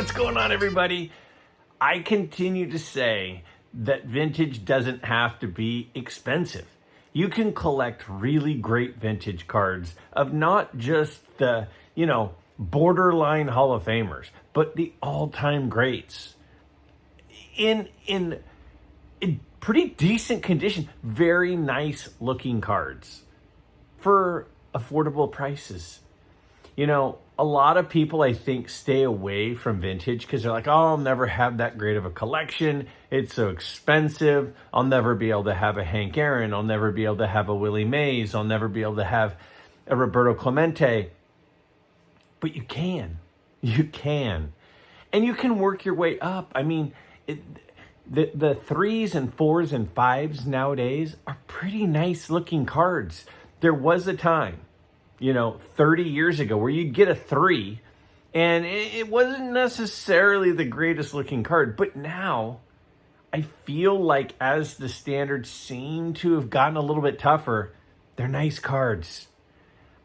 What's going on, everybody? I continue to say that vintage doesn't have to be expensive. You can collect really great vintage cards of not just the, borderline Hall of Famers, but the all-time greats. In pretty decent condition, very nice looking cards for affordable prices. A lot of people, I think, stay away from vintage because they're like, oh, I'll never have that great of a collection. It's so expensive. I'll never be able to have a Hank Aaron. I'll never be able to have a Willie Mays. I'll never be able to have a Roberto Clemente. But you can. You can. And you can work your way up. I mean, the 3s and 4s and 5s nowadays are pretty nice looking cards. There was a time, 30 years ago where you'd get a 3 and it wasn't necessarily the greatest looking card. But now I feel like as the standards seem to have gotten a little bit tougher, they're nice cards.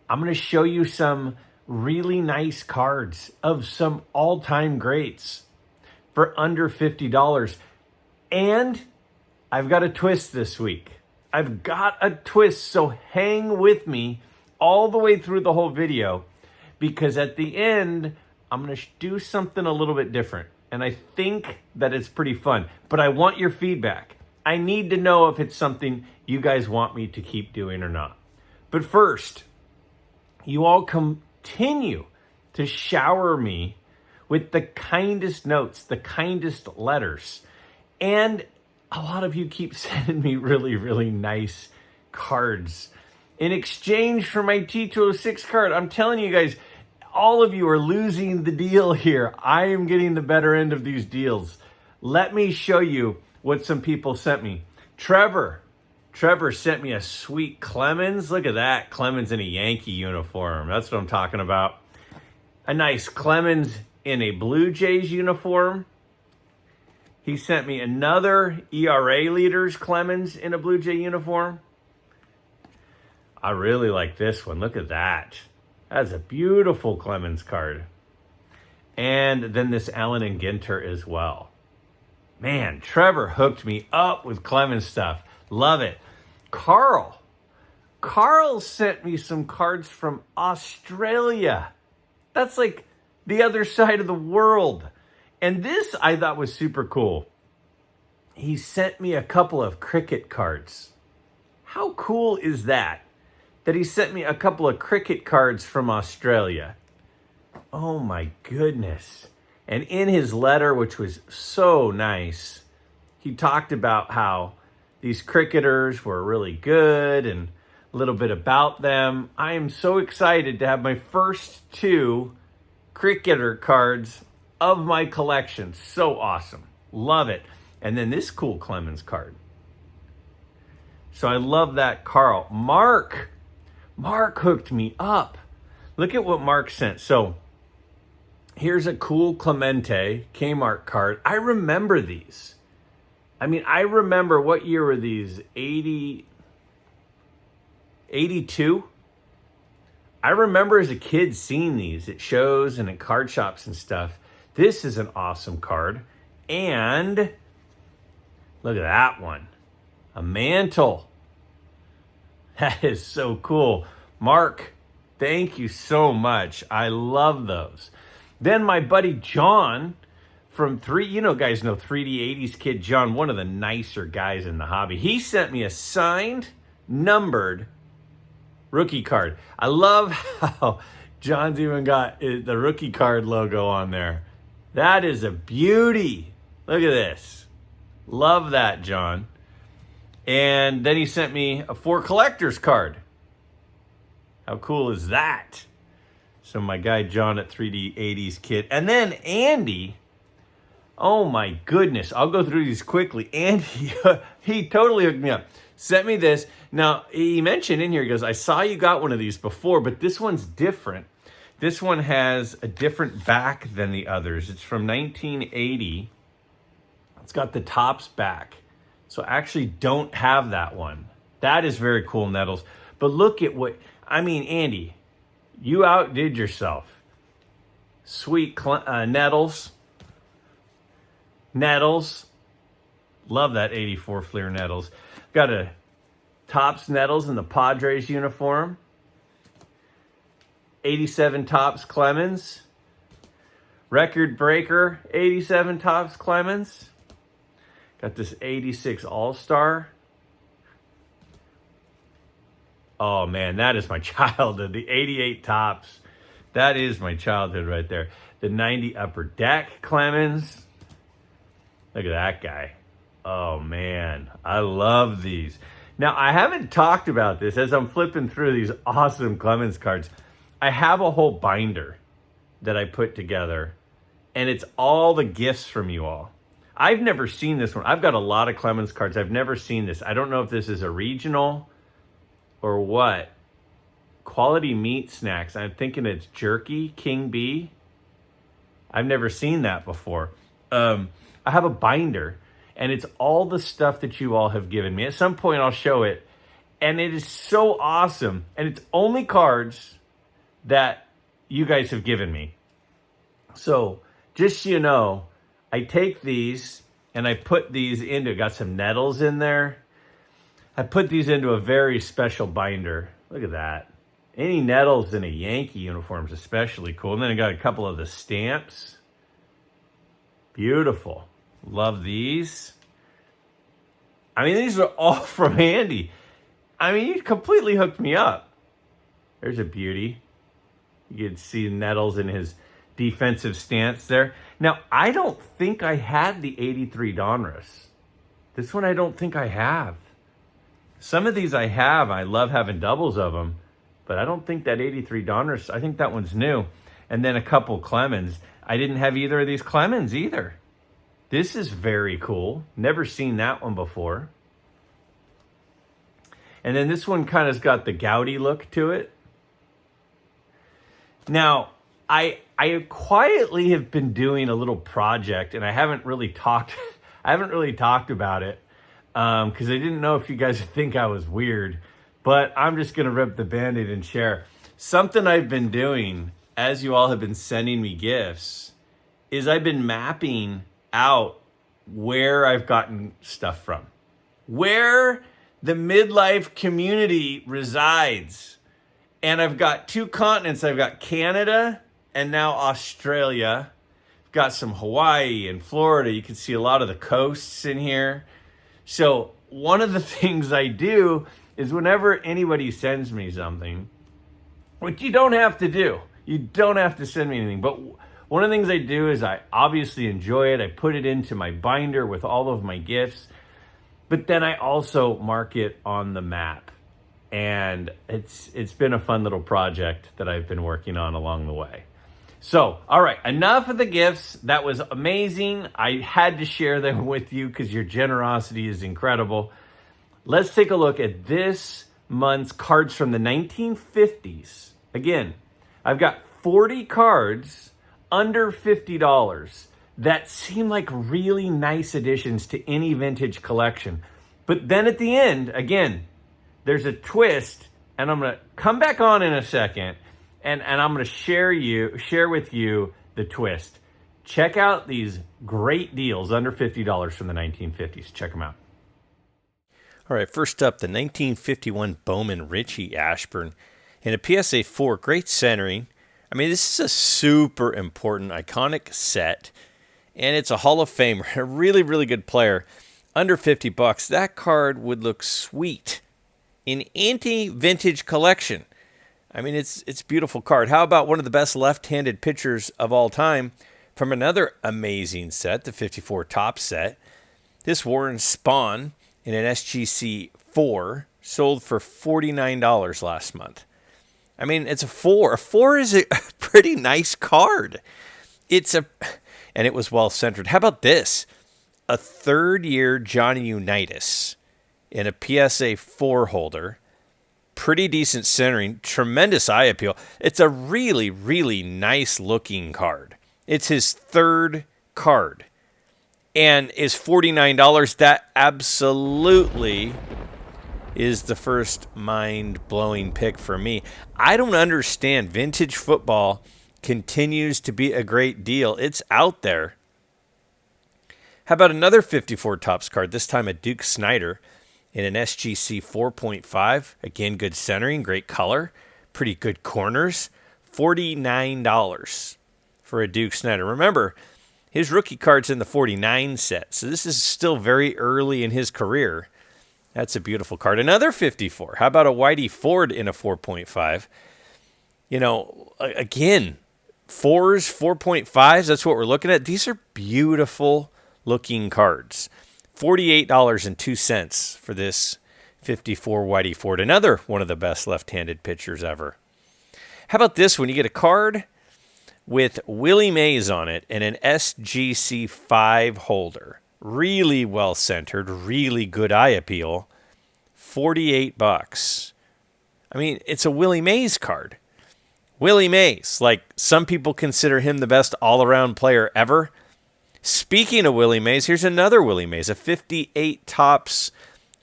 I'm going to show you some really nice cards of some all-time greats for under $50. And I've got a twist this week. I've got a twist, so hang with me all the way through the whole video, because at the end, I'm going to do something a little bit different. And I think that it's pretty fun. But I want your feedback. I need to know if it's something you guys want me to keep doing or not. But first, you all continue to shower me with the kindest notes, the kindest letters. And a lot of you keep sending me really, really nice cards in exchange for my T206 card. I'm telling you guys, all of you are losing the deal here. I am getting the better end of these deals. Let me show you what some people sent me. Trevor sent me a sweet Clemens. Look at that. Clemens in a Yankee uniform. That's what I'm talking about. A nice Clemens in a Blue Jays uniform. He sent me another ERA leaders Clemens in a Blue Jay uniform. I really like this one. Look at that. That's a beautiful Clemens card. And then this Allen and Ginter as well. Man, Trevor hooked me up with Clemens stuff. Love it. Carl sent me some cards from Australia. That's like the other side of the world. And this I thought was super cool. He sent me a couple of cricket cards. How cool is that? That he sent me a couple of cricket cards from Australia. Oh my goodness. And in his letter, which was so nice, he talked about how these cricketers were really good and a little bit about them. I am so excited to have my first 2 cricketer cards of my collection. So awesome. Love it. And then this cool Clemens card. So I love that, Carl. Mark hooked me up. Look at what Mark sent. So here's a cool Clemente Kmart card. I remember these. I remember, what year were these? 82? I remember as a kid seeing these at shows and at card shops and stuff. This is an awesome card. And look at that one. A mantle. That is so cool. Mark, thank you so much. I love those. Then my buddy John from guys know 3D80s Kid John, one of the nicer guys in the hobby. He sent me a signed, numbered rookie card. I love how John's even got the rookie card logo on there. That is a beauty. Look at this. Love that, John. And then he sent me a 4 collectors card. How cool is that? So my guy John at 3D80s Kid. And then Andy, oh my goodness, I'll go through these quickly. Andy, he totally hooked me up. Sent me this. Now, he mentioned in here, he goes, I saw you got one of these before, but this one's different. This one has a different back than the others. It's from 1980. It's got the tops back. So I actually don't have that one. That is very cool, Nettles. But look at Andy, you outdid yourself. Sweet Nettles. Nettles. Love that 84 Fleer Nettles. Got a Topps Nettles in the Padres uniform. 87 Topps Clemens. Record breaker, 87 Topps Clemens. Got this 86 All-Star. Oh man, that is my childhood. The 88 Topps. That is my childhood right there. The 90 Upper Deck Clemens. Look at that guy. Oh man, I love these. Now, I haven't talked about this as I'm flipping through these awesome Clemens cards. I have a whole binder that I put together, and it's all the gifts from you all. I've never seen this one. I've got a lot of Clemens cards. I've never seen this. I don't know if this is a regional or what. Quality meat snacks. I'm thinking it's jerky, King B. I've never seen that before. I have a binder, and it's all the stuff that you all have given me. At some point, I'll show it, and it is so awesome. And it's only cards that you guys have given me. So, just so you know, I take these and I put these into, got some nettles in there. I put these into a very special binder. Look at that. Any nettles in a Yankee uniform is especially cool. And then I got a couple of the stamps. Beautiful. Love these. I mean, these are all from Andy. I mean, you completely hooked me up. There's a beauty. You can see Nettles in his defensive stance there. Now, I don't think I had the 83 Donruss. This one I don't think I have. Some of these I have. I love having doubles of them. But I don't think that 83 Donruss, I think that one's new. And then a couple Clemens. I didn't have either of these Clemens either. This is very cool. Never seen that one before. And then this one kind of's got the Gaudy look to it. Now, I quietly have been doing a little project, and I haven't really talked about it because I didn't know if you guys would think I was weird. But I'm just gonna rip the Band-Aid and share something I've been doing as you all have been sending me gifts. Is I've been mapping out where I've gotten stuff from, where the midlife community resides. And I've got two continents. I've got Canada and now Australia. I've got some Hawaii and Florida. You can see a lot of the coasts in here. So one of the things I do is whenever anybody sends me something, which you don't have to do. You don't have to send me anything. But one of the things I do is I obviously enjoy it. I put it into my binder with all of my gifts. But then I also mark it on the map. And it's been a fun little project that I've been working on along the way. So, all right, enough of the gifts. That was amazing. I had to share them with you because your generosity is incredible. Let's take a look at this month's cards from the 1950s. Again, I've got 40 cards under $50 that seem like really nice additions to any vintage collection. But then at the end, again, there's a twist, and I'm going to come back on in a second, and I'm going to share with you the twist. Check out these great deals under $50 from the 1950s. Check them out. All right, first up, the 1951 Bowman Richie Ashburn in a PSA 4. Great centering. I mean, this is a super important, iconic set, and it's a Hall of Famer, a really, really good player. Under $50, that card would look sweet in any vintage collection. I mean, it's a beautiful card. How about one of the best left-handed pitchers of all time from another amazing set, the 54 Topps set? This Warren Spahn in an SGC 4 sold for $49 last month. I mean, it's a 4. A 4 is a pretty nice card. And it was well-centered. How about this? A third-year Johnny Unitas in a PSA 4 holder. Pretty decent centering. Tremendous eye appeal. It's a really, really nice-looking card. It's his third card. And is $49. That absolutely is the first mind-blowing pick for me. I don't understand. Vintage football continues to be a great deal. It's out there. How about another 54 Topps card, this time a Duke Snider in an SGC 4.5. Again, good centering, great color, pretty good corners. $49 for a Duke Snider. Remember, his rookie card's in the 49 set, so this is still very early in his career. That's a beautiful card. Another 54. How about a Whitey Ford in a 4.5? You know, again, 4s, 4.5s, that's what we're looking at. These are beautiful looking cards. $48.02 for this 54 Whitey Ford. Another one of the best left-handed pitchers ever. How about this one? You get a card with Willie Mays on it and an SGC 5 holder. Really well centered, really good eye appeal. $48. I mean, it's a Willie Mays card. Willie Mays, like some people consider him the best all-around player ever. Speaking of Willie Mays, here's another Willie Mays, a 58 Topps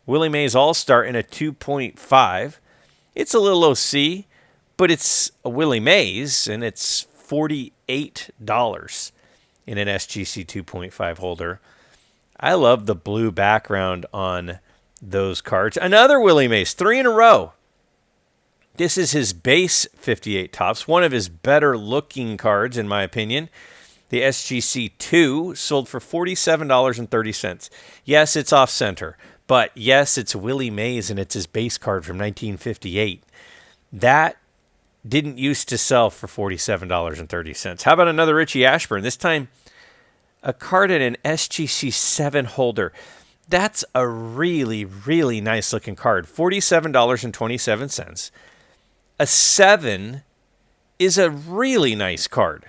Willie Mays All-Star in a 2.5. It's a little OC, but it's a Willie Mays, and it's $48 in an SGC 2.5 holder. I love the blue background on those cards. Another Willie Mays, 3 in a row. This is his base 58 Topps, one of his better looking cards, in my opinion. The SGC 2 sold for $47.30. Yes, it's off center, but yes, it's Willie Mays, and it's his base card from 1958. That didn't used to sell for $47.30. How about another Richie Ashburn? This time, a card in an SGC 7 holder. That's a really, really nice looking card. $47.27. A 7 is a really nice card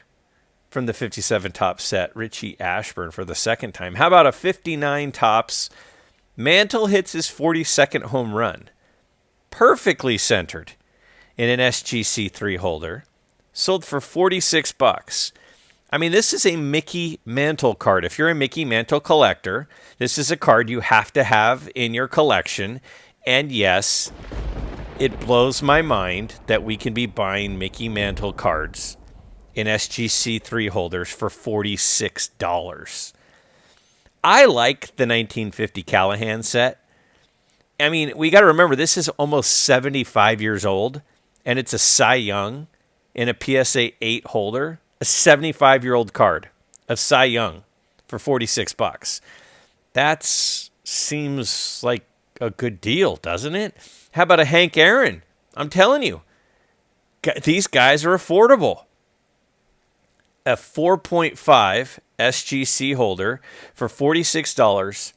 from the 57 Topps set. Richie Ashburn for the second time. How about a 59 Topps? Mantle hits his 42nd home run. Perfectly centered in an SGC 3 holder. Sold for $46. I mean, this is a Mickey Mantle card. If you're a Mickey Mantle collector, this is a card you have to have in your collection. And yes, it blows my mind that we can be buying Mickey Mantle cards in SGC 3 holders for $46. I like the 1950 Callahan set. I mean, we got to remember, this is almost 75 years old, and it's a Cy Young in a PSA 8 holder. A 75-year-old card of Cy Young for $46. That seems like a good deal, doesn't it? How about a Hank Aaron? I'm telling you, these guys are affordable. A 4.5 SGC holder for $46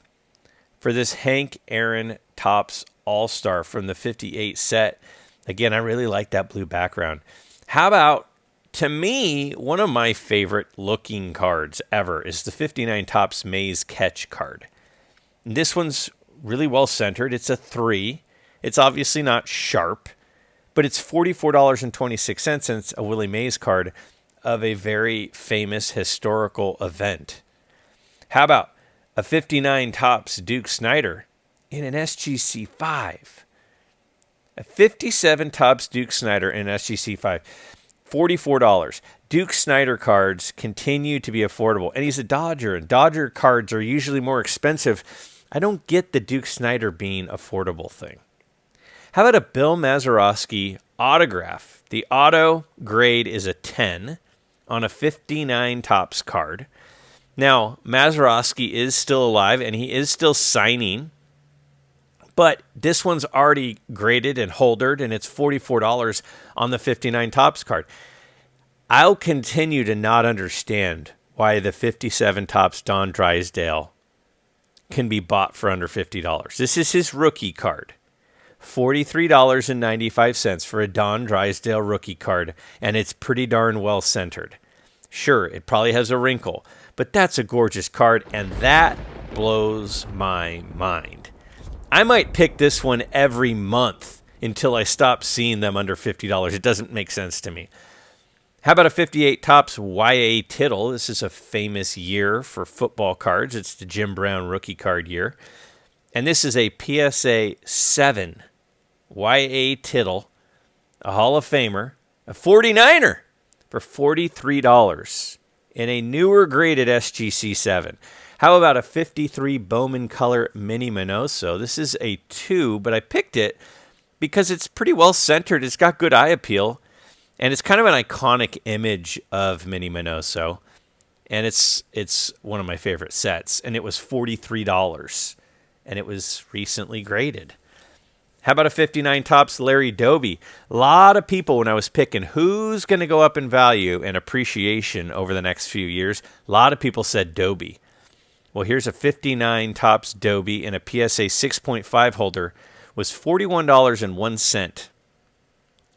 for this Hank Aaron Topps All-Star from the 58 set. Again, I really like that blue background. How about, to me, one of my favorite looking cards ever is the 59 Topps Mays Catch card. This one's really well centered. It's a 3. It's obviously not sharp, but it's $44.26, and it's a Willie Mays card of a very famous historical event. How about a 59 Topps Duke Snider in an SGC 5? A 57 Topps Duke Snider in an SGC 5. $44. Duke Snider cards continue to be affordable. And he's a Dodger, and Dodger cards are usually more expensive. I don't get the Duke Snider being affordable thing. How about a Bill Mazeroski autograph? The auto grade is a 10 on a 59 Topps card. Now, Mazeroski is still alive, and he is still signing. But this one's already graded and holdered, and it's $44 on the 59 Topps card. I'll continue to not understand why the 57 Topps Don Drysdale can be bought for under $50. This is his rookie card. $43.95 for a Don Drysdale rookie card, and it's pretty darn well centered. Sure, it probably has a wrinkle, but that's a gorgeous card, and that blows my mind. I might pick this one every month until I stop seeing them under $50. It doesn't make sense to me. How about a 58 Topps Y.A. Tittle? This is a famous year for football cards. It's the Jim Brown rookie card year. And this is a PSA 7 Y.A. Tittle, a Hall of Famer, a 49er for $43 in a newer graded SGC 7. How about a 53 Bowman Color Mini Minoso? This is a 2, but I picked it because it's pretty well centered. It's got good eye appeal, and it's kind of an iconic image of Mini Minoso. And it's one of my favorite sets, and it was $43, and it was recently graded. How about a 59 Topps Larry Doby? A lot of people, when I was picking who's going to go up in value and appreciation over the next few years, a lot of people said Doby. Well, here's a 59 Topps Doby in a PSA 6.5 holder, was $41.01,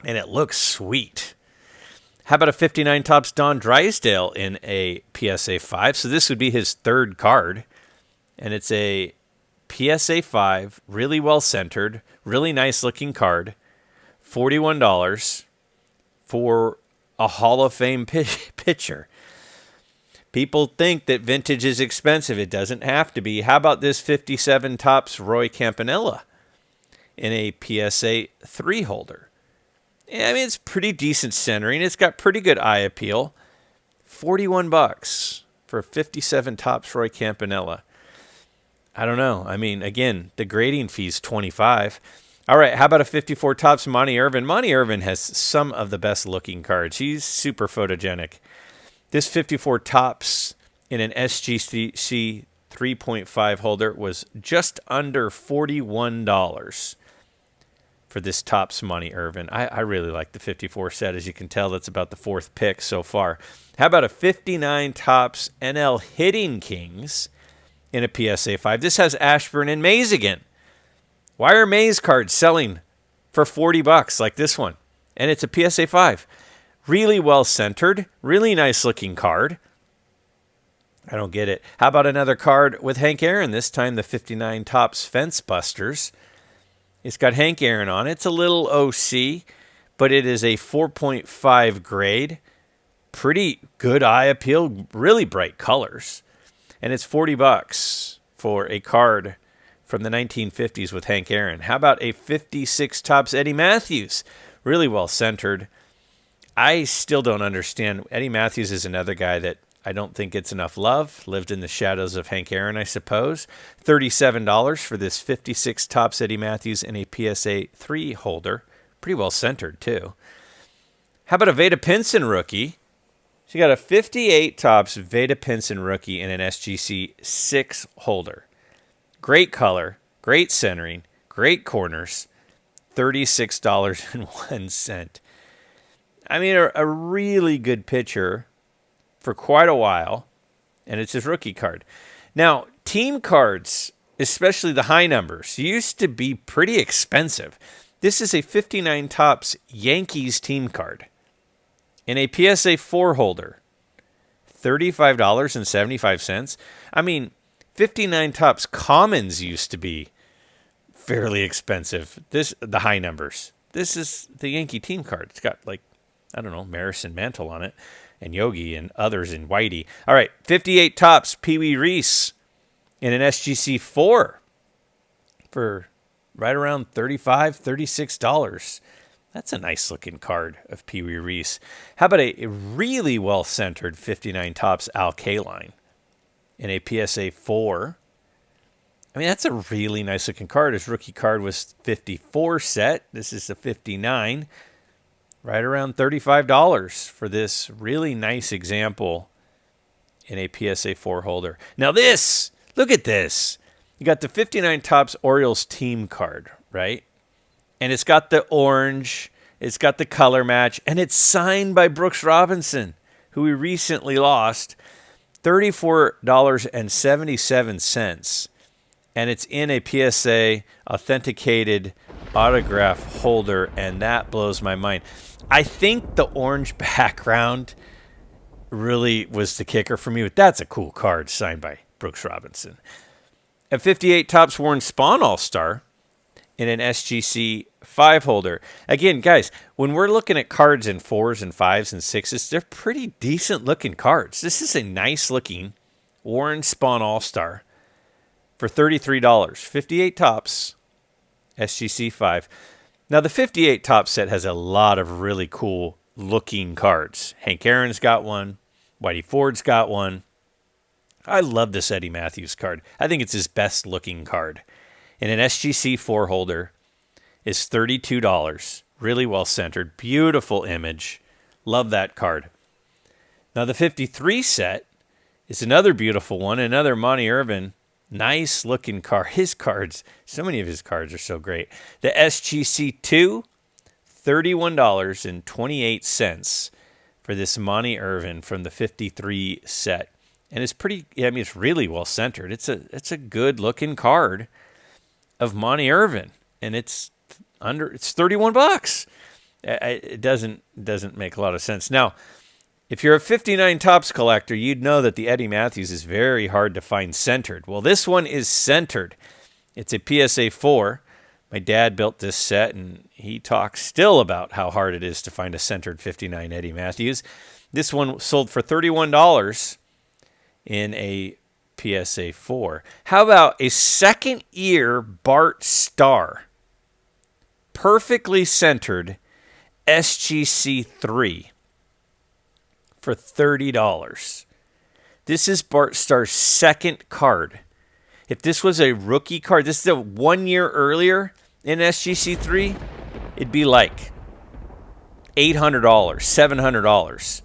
and it looks sweet. How about a 59 Topps Don Drysdale in a PSA 5? So this would be his third card. And it's a PSA 5, really well centered, really nice looking card. $41 for a Hall of Fame pitcher. People think that vintage is expensive. It doesn't have to be. How about this 57 Topps Roy Campanella in a PSA 3 holder? I mean, it's pretty decent centering. It's got pretty good eye appeal. $41 for a 57 Topps Roy Campanella. I don't know. I mean, again, the grading fee's $25. All right, how about a 54 Topps Monty Irvin? Monty Irvin has some of the best looking cards. He's super photogenic. This 54 Topps in an SGC 3.5 holder was just under $41. For this Topps Monty Irvin. I really like the 54 set. As you can tell, that's about the fourth pick so far. How about a 59 Topps NL Hitting Kings in a PSA 5? This has Ashburn and Mays again. Why are Mays cards selling for $40 like this one? And it's a PSA 5. Really well centered. Really nice looking card. I don't get it. How about another card with Hank Aaron? This time the 59 Topps Fence Busters. It's got Hank Aaron on it. It's a little OC, but it is a 4.5 grade. Pretty good eye appeal, really bright colors. And it's $40 for a card from the 1950s with Hank Aaron. How about a 56 Topps Eddie Matthews? Really well centered. I still don't understand. Eddie Matthews is another guy that I don't think gets enough love. Lived in the shadows of Hank Aaron, I suppose. $37 for this 56 Topps Eddie Matthews in a PSA 3 holder. Pretty well centered, too. How about a Veda Pinson rookie? So you got a 58 Topps Veda Pinson rookie in an SGC 6 holder. Great color, great centering, great corners. $36.01. I mean, a really good pitcher for quite a while, and it's his rookie card. Now, team cards, especially the high numbers, used to be pretty expensive. This is a 59 Topps Yankees team card in a PSA 4 holder. $35.75. I mean, 59 Topps Commons used to be fairly expensive. The high numbers. This is the Yankee team card. It's got Maris and Mantle on it, and Yogi and others in Whitey. All right, 58 Topps Pee Wee Reese in an SGC 4 for right around $35, $36. That's a nice looking card of Pee Wee Reese. How about a really well-centered 59 Topps Al Kaline in a PSA 4? I mean, that's a really nice looking card. His rookie card was 54 set. This is the 59. Right around $35 for this really nice example in a PSA 4 holder. Now look at this. You got the 59 Topps Orioles team card, right? And it's got the orange, it's got the color match, and it's signed by Brooks Robinson, who we recently lost. $34.77. And it's in a PSA authenticated autograph holder, and that blows my mind. I think the orange background really was the kicker for me, but that's a cool card signed by Brooks Robinson. A 58 Topps Warren Spahn All-Star in an SGC 5 holder. Again, guys, when we're looking at cards in 4s and 5s and 6s, they're pretty decent looking cards. This is a nice looking Warren Spahn All-Star for $33. 58 Topps SGC 5. Now, the 58 Topps set has a lot of really cool looking cards. Hank Aaron's got one. Whitey Ford's got one. I love this Eddie Matthews card. I think it's his best looking card. And an SGC 4 holder is $32. Really well centered. Beautiful image. Love that card. Now the 53 set is another beautiful one. Another Monty Irvin. Nice looking card. His cards, so many of his cards are so great. The SGC 2, $31.28 for this Monty Irvin from the 53 set. And it's it's really well centered. It's a good looking card of Monty Irvin. And it's $31. It doesn't make a lot of sense. Now, if you're a 59 Topps collector, you'd know that the Eddie Matthews is very hard to find centered. Well, this one is centered. It's a PSA 4. My dad built this set, and he talks still about how hard it is to find a centered 59 Eddie Matthews. This one sold for $31 in a PSA 4. How about a second-year Bart Starr? Perfectly centered SGC 3 for $30. This is Bart Starr's second card. If this was a rookie card, this is a 1 year earlier in SGC 3, it'd be like $800, $700.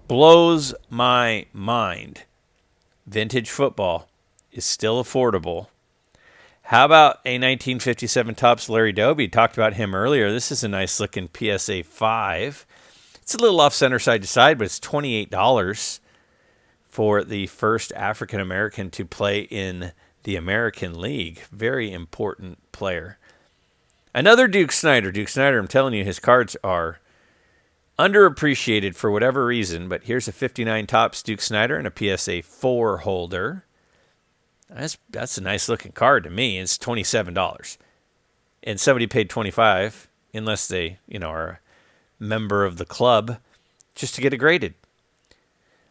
Blows my mind. Vintage football is still affordable. How about a 1957 Topps Larry Doby? Talked about him earlier. This is a nice looking PSA 5. It's a little off center side to side, but it's $28 for the first African American to play in the American League. Very important player. Another Duke Snider. Duke Snider, I'm telling you, his cards are underappreciated for whatever reason, but here's a 59 Topps Duke Snider and a PSA 4 holder. That's a nice looking card to me. It's $27. And somebody paid $25, unless they, are a member of the club, just to get it graded.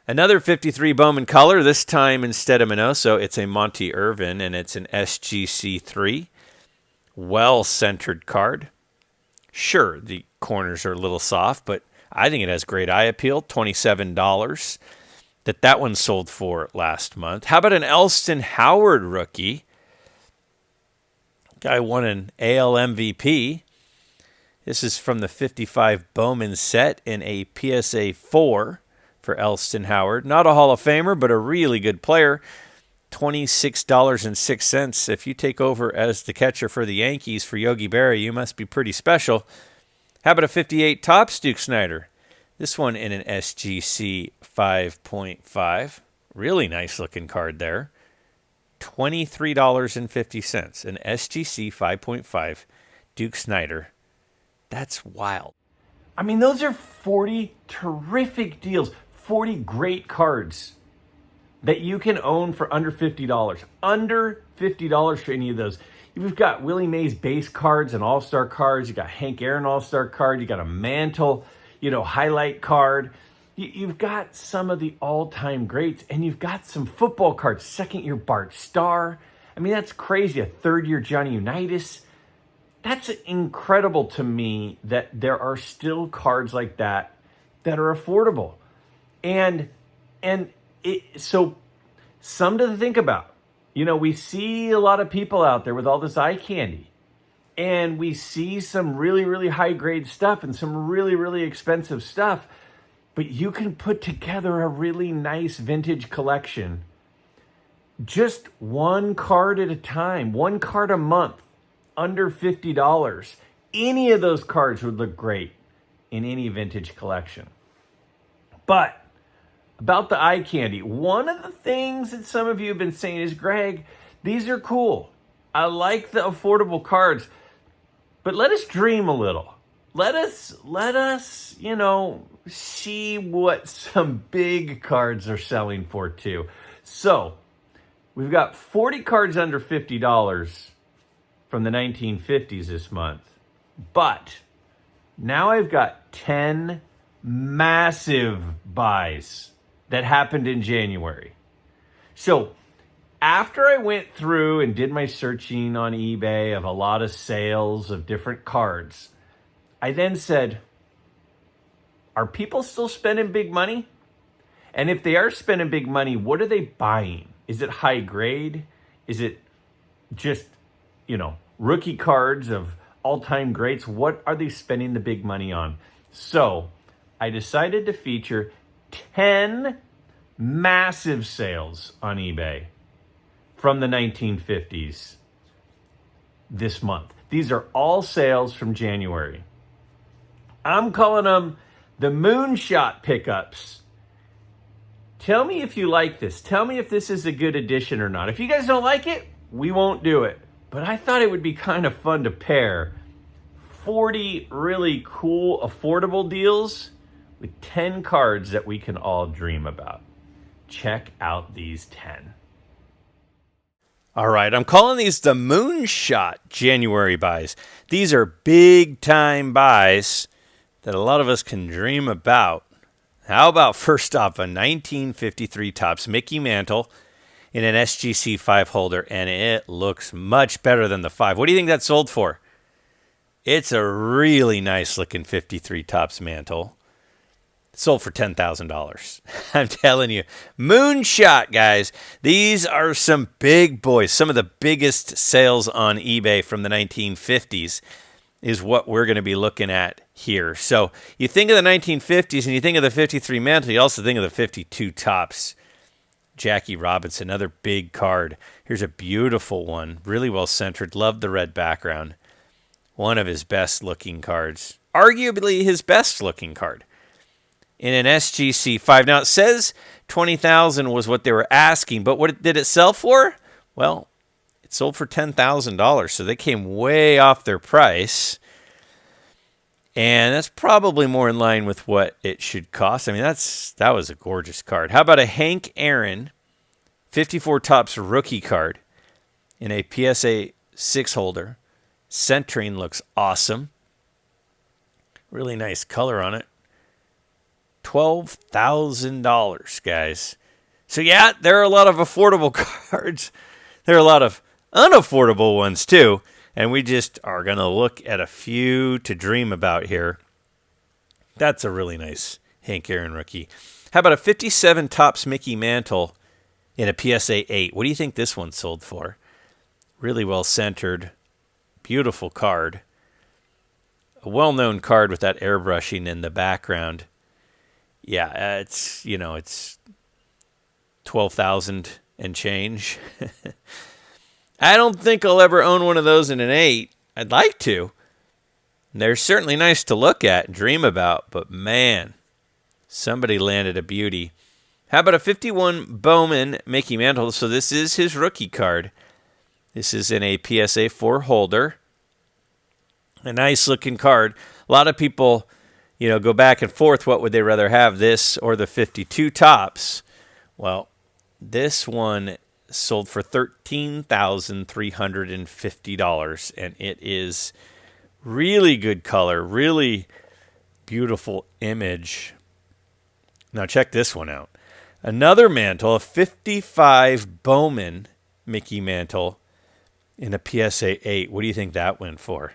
Another 53 Bowman color, this time instead of Minoso, it's a Monty Irvin, and it's an SGC 3. Well-centered card. Sure, the corners are a little soft, but I think it has great eye appeal. $27 that one sold for last month. How about an Elston Howard rookie? Guy won an AL MVP. This is from the 55 Bowman set in a PSA 4 for Elston Howard. Not a Hall of Famer, but a really good player. $26.06. If you take over as the catcher for the Yankees for Yogi Berra, you must be pretty special. How about a 58 Topps Duke Snider? This one in an SGC 5.5. Really nice looking card there. $23.50. An SGC 5.5 Duke Snider. That's wild. I mean, those are 40 terrific deals. 40 great cards that you can own for under $50. Under $50 for any of those. You've got Willie Mays base cards and all-star cards. You got Hank Aaron all-star card. You got a Mantle, highlight card. You've got some of the all-time greats, and you've got some football cards. Second-year Bart Starr. I mean, that's crazy. A third-year Johnny Unitas. That's incredible to me that there are still cards like that are affordable. So something to think about. We see a lot of people out there with all this eye candy. And we see some really, really high-grade stuff and some really, really expensive stuff. But you can put together a really nice vintage collection. Just one card at a time. One card a month. Under $50. Any of those cards would look great in any vintage collection. But about the eye candy, one of the things that some of you have been saying is, Greg, these are cool. I like the affordable cards, but let us dream a little. Let us, see what some big cards are selling for too. So we've got 40 cards under $50 from the 1950s this month. But now I've got 10 massive buys that happened in January. So after I went through and did my searching on eBay of a lot of sales of different cards, I then said, are people still spending big money? And if they are spending big money, what are they buying? Is it high grade? Is it just, rookie cards of all-time greats? What are they spending the big money on? So I decided to feature 10 massive sales on eBay from the 1950s this month. These are all sales from January. I'm calling them the Moonshot Pickups. Tell me if you like this. Tell me if this is a good addition or not. If you guys don't like it, we won't do it. But I thought it would be kind of fun to pair 40 really cool, affordable deals with 10 cards that we can all dream about. Check out these 10. All right, I'm calling these the Moonshot January buys. These are big time buys that a lot of us can dream about. How about first off a 1953 Topps Mickey Mantle in an SGC 5 holder, and it looks much better than the 5. What do you think that sold for? It's a really nice looking 53 Topps Mantle. Sold for $10,000. I'm telling you. Moonshot, guys. These are some big boys. Some of the biggest sales on eBay from the 1950s is what we're going to be looking at here. So you think of the 1950s and you think of the 53 Mantle, you also think of the 52 Topps. Jackie Robinson, another big card. Here's a beautiful one. Really well centered. Love the red background. One of his best looking cards. Arguably his best looking card. In an SGC 5. Now it says $20,000 was what they were asking, but what did it sell for? Well, it sold for $10,000, so they came way off their price. And that's probably more in line with what it should cost. I mean, that was a gorgeous card. How about a Hank Aaron 54 Topps rookie card in a PSA 6 holder? Centering looks awesome. Really nice color on it. $12,000, guys. So yeah, there are a lot of affordable cards. There are a lot of unaffordable ones too. And we just are going to look at a few to dream about here. That's a really nice Hank Aaron rookie. How about a 57 Topps Mickey Mantle in a PSA 8? What do you think this one sold for? Really well centered. Beautiful card. A well-known card with that airbrushing in the background. Yeah, it's 12,000 and change. I don't think I'll ever own one of those in an 8. I'd like to. They're certainly nice to look at and dream about, but man, somebody landed a beauty. How about a 51 Bowman Mickey Mantle? So this is his rookie card. This is in a PSA 4 holder. A nice looking card. A lot of people, go back and forth. What would they rather have, this or the 52 Topps? Well, this one sold for $13,350, and it is really good color, really beautiful image. Now check this one out. Another mantle, a 55 Bowman Mickey Mantle in a PSA 8. What do you think that went for?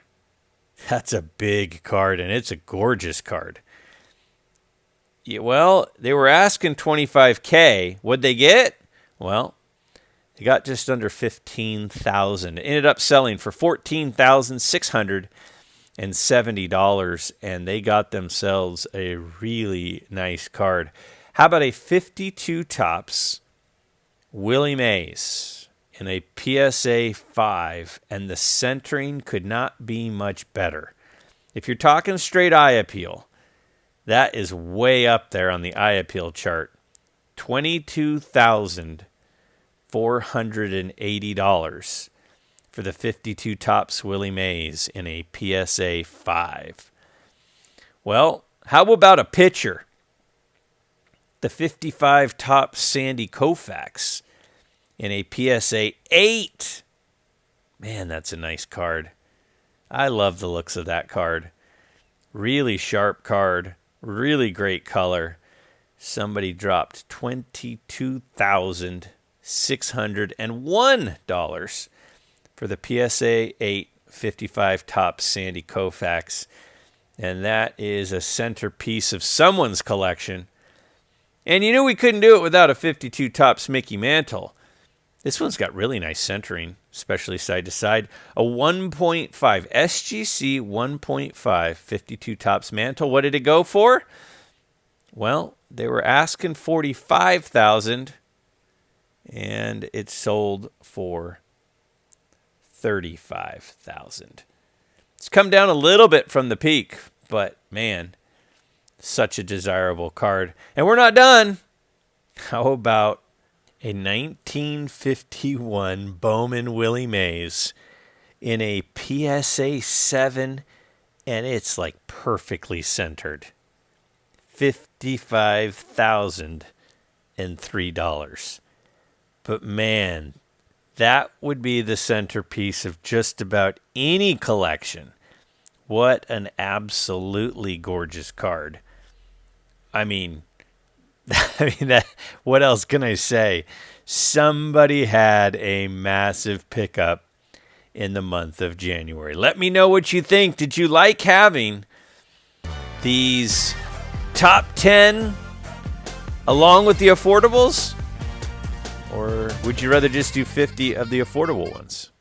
That's a big card, and it's a gorgeous card. Yeah, well, they were asking $25K. What'd they get? Well, they got just under $15,000. It ended up selling for $14,670, and they got themselves a really nice card. How about a 52 Topps Willie Mays in a PSA 5, and the centering could not be much better. If you're talking straight eye appeal, that is way up there on the eye appeal chart. $22,480 for the 52 Topps Willie Mays in a PSA 5. Well, how about a pitcher? The 55 Topps Sandy Koufax in a PSA 8. Man, that's a nice card. I love the looks of that card. Really sharp card. Really great color. Somebody dropped $22,601 for the PSA 8 55 Topps Sandy Koufax. And that is a centerpiece of someone's collection. And you knew we couldn't do it without a 52 Topps Mickey Mantle. This one's got really nice centering, especially side to side. A 1.5 SGC 1.5 52 tops mantle. What did it go for? Well, they were asking $45,000 and it sold for $35,000. It's come down a little bit from the peak, but man, such a desirable card. And we're not done. How about a 1951 Bowman Willie Mays in a PSA 7, and it's like perfectly centered. $55,003. But man, that would be the centerpiece of just about any collection. What an absolutely gorgeous card. I mean, what else can I say? Somebody had a massive pickup in the month of January. Let me know what you think. Did you like having these top 10 along with the affordables? Or would you rather just do 50 of the affordable ones?